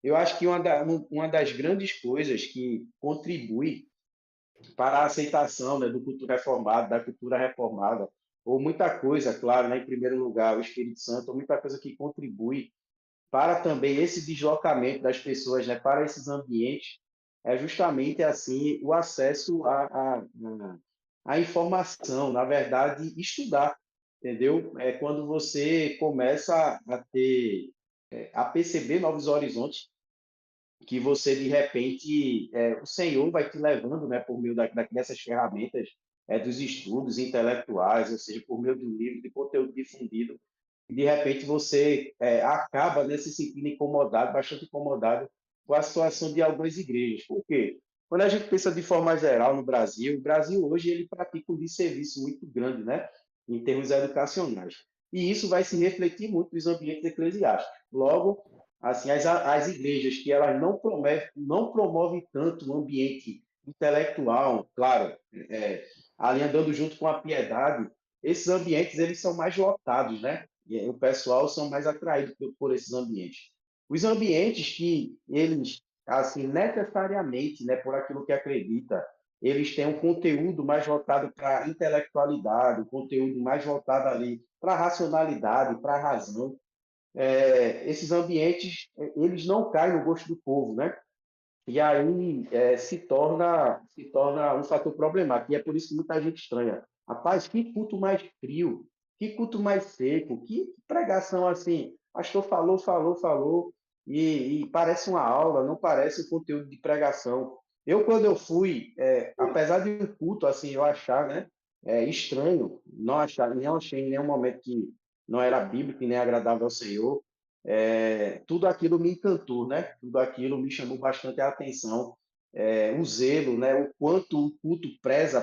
eu acho que uma das grandes coisas que contribui para a aceitação, né, do culto reformado, da cultura reformada, ou muita coisa, claro, né, em primeiro lugar, o Espírito Santo, ou muita coisa que contribui para também esse deslocamento das pessoas, né, para esses ambientes, é justamente assim o acesso à informação, na verdade, estudar, entendeu? É quando você começa a ter, a perceber novos horizontes, que você de repente o Senhor vai te levando, né, por meio dessas ferramentas, dos estudos intelectuais, ou seja, por meio do livro, de conteúdo difundido, e de repente você acaba, né, se sentindo incomodado, bastante incomodado com a situação de algumas igrejas. Por quê? Quando a gente pensa de forma geral no Brasil, o Brasil hoje ele pratica um desserviço muito grande, né, em termos educacionais. E isso vai se refletir muito nos ambientes eclesiásticos. Logo, assim, as igrejas que elas não promovem tanto o ambiente intelectual, claro, ali andando junto com a piedade, esses ambientes eles são mais lotados, né? E o pessoal são mais atraídos por esses ambientes. Os ambientes que eles, assim, necessariamente, né, por aquilo que acredita, eles têm um conteúdo mais voltado para a intelectualidade, um conteúdo mais voltado ali para a racionalidade, para a razão. Esses ambientes eles não caem no gosto do povo, né? E aí se torna um fator problemático. E é por isso que muita gente estranha. Rapaz, que culto mais frio, que culto mais seco, que pregação assim. Pastor falou, falou, falou, e parece uma aula, não parece um conteúdo de pregação. Eu, quando eu fui, apesar de um culto, assim, eu achar, né, estranho, não achei em nenhum momento que não era bíblico e nem agradável ao Senhor, tudo aquilo me encantou, né? Tudo aquilo me chamou bastante a atenção, o zelo, né? O quanto o culto preza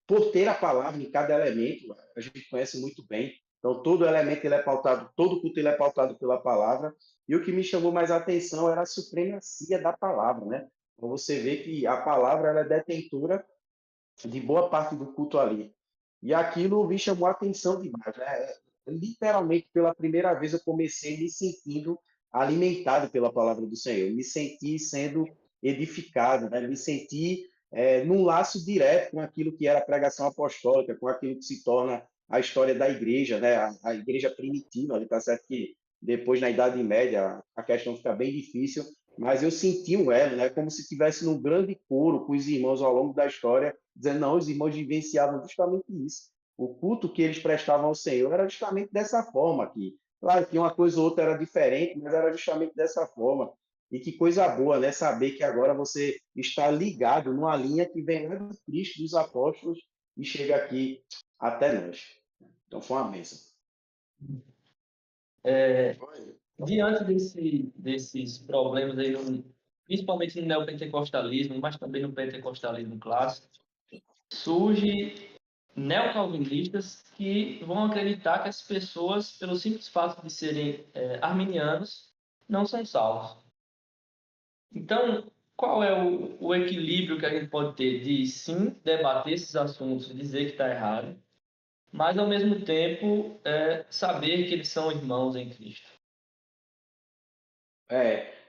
por ter a palavra em cada elemento, a gente conhece muito bem. Então, todo elemento ele é pautado, todo culto ele é pautado pela palavra. E o que me chamou mais a atenção era a supremacia da palavra, né? Então, você vê que a palavra ela é detentora de boa parte do culto ali. E aquilo me chamou a atenção demais, né? Literalmente, pela primeira vez, eu comecei me sentindo alimentado pela palavra do Senhor, me senti sendo edificado, né? Me senti num laço direto com aquilo que era a pregação apostólica, com aquilo que se torna a história da igreja, né? A igreja primitiva, ali tá certo que depois, na Idade Média, a questão fica bem difícil, mas eu senti um elo, né? Como se estivesse num grande coro com os irmãos ao longo da história, dizendo, não, os irmãos vivenciavam justamente isso. O culto que eles prestavam ao Senhor era justamente dessa forma aqui. Claro que uma coisa ou outra era diferente, mas era justamente dessa forma. E que coisa boa, né? Saber que agora você está ligado numa linha que vem lá do Cristo, dos apóstolos, e chega aqui até nós. Então foi uma bênção. Diante desses problemas aí, principalmente no neopentecostalismo, mas também no pentecostalismo clássico, surge neocalvinistas que vão acreditar que as pessoas, pelo simples fato de serem arminianos, não são salvos. Então, qual é o equilíbrio que a gente pode ter de, sim, debater esses assuntos, dizer que está errado, mas, ao mesmo tempo, saber que eles são irmãos em Cristo?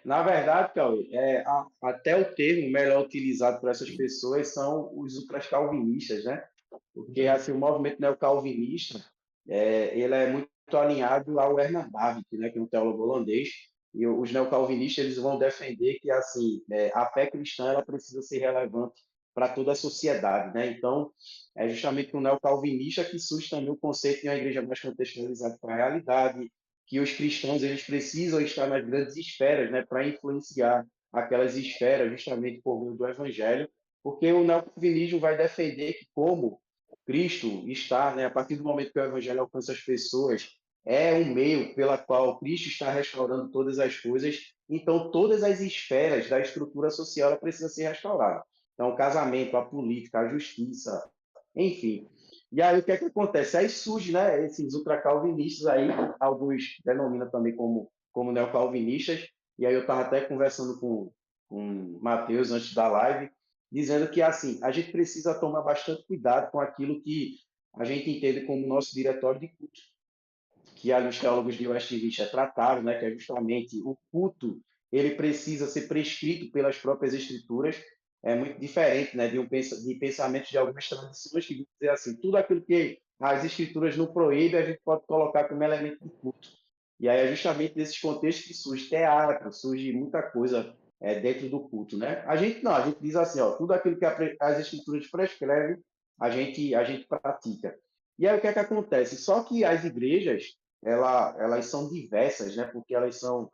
Na verdade, Cauê, até o termo melhor utilizado por essas pessoas são os ultracalvinistas, né? Porque assim, o movimento neocalvinista ele é muito alinhado ao Hernán Bavinck, né, que é um teólogo holandês, e os neocalvinistas eles vão defender que assim a fé cristã ela precisa ser relevante para toda a sociedade, né? Então é justamente o neocalvinista que surge também o conceito de uma igreja mais contextualizada para a realidade, que os cristãos eles precisam estar nas grandes esferas, né, para influenciar aquelas esferas justamente por meio do evangelho, porque o neocalvinismo vai defender que como Cristo está, né, a partir do momento que o evangelho alcança as pessoas, é um meio pela qual Cristo está restaurando todas as coisas, então todas as esferas da estrutura social ela precisa ser restaurada. Então, o casamento, a política, a justiça, enfim. E aí o que é que acontece? Aí surge, né, esses ultracalvinistas aí, alguns denominam também como neocalvinistas, e aí eu estava até conversando com o Matheus antes da live, dizendo que assim a gente precisa tomar bastante cuidado com aquilo que a gente entende como nosso diretório de culto. que ali os teólogos de Westminster trataram, né, que é justamente o culto, ele precisa ser prescrito pelas próprias escrituras, é muito diferente, né, de pensamentos de algumas tradições que dizem assim, tudo aquilo que as escrituras não proíbem, a gente pode colocar como elemento de culto. E aí é justamente nesses contextos que surge teatro, surge muita coisa dentro do culto, né? A gente não, a gente diz assim, ó, tudo aquilo que as escrituras prescrevem, a gente pratica. E aí o que é que acontece? Só que as igrejas, elas são diversas, né? Porque elas são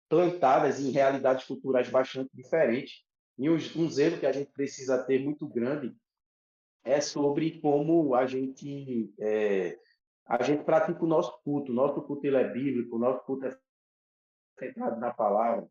plantadas em realidades culturais bastante diferentes. E um zelo que a gente precisa ter muito grande é sobre como a gente pratica o nosso culto. O nosso culto ele é bíblico, o nosso culto é centrado na palavra.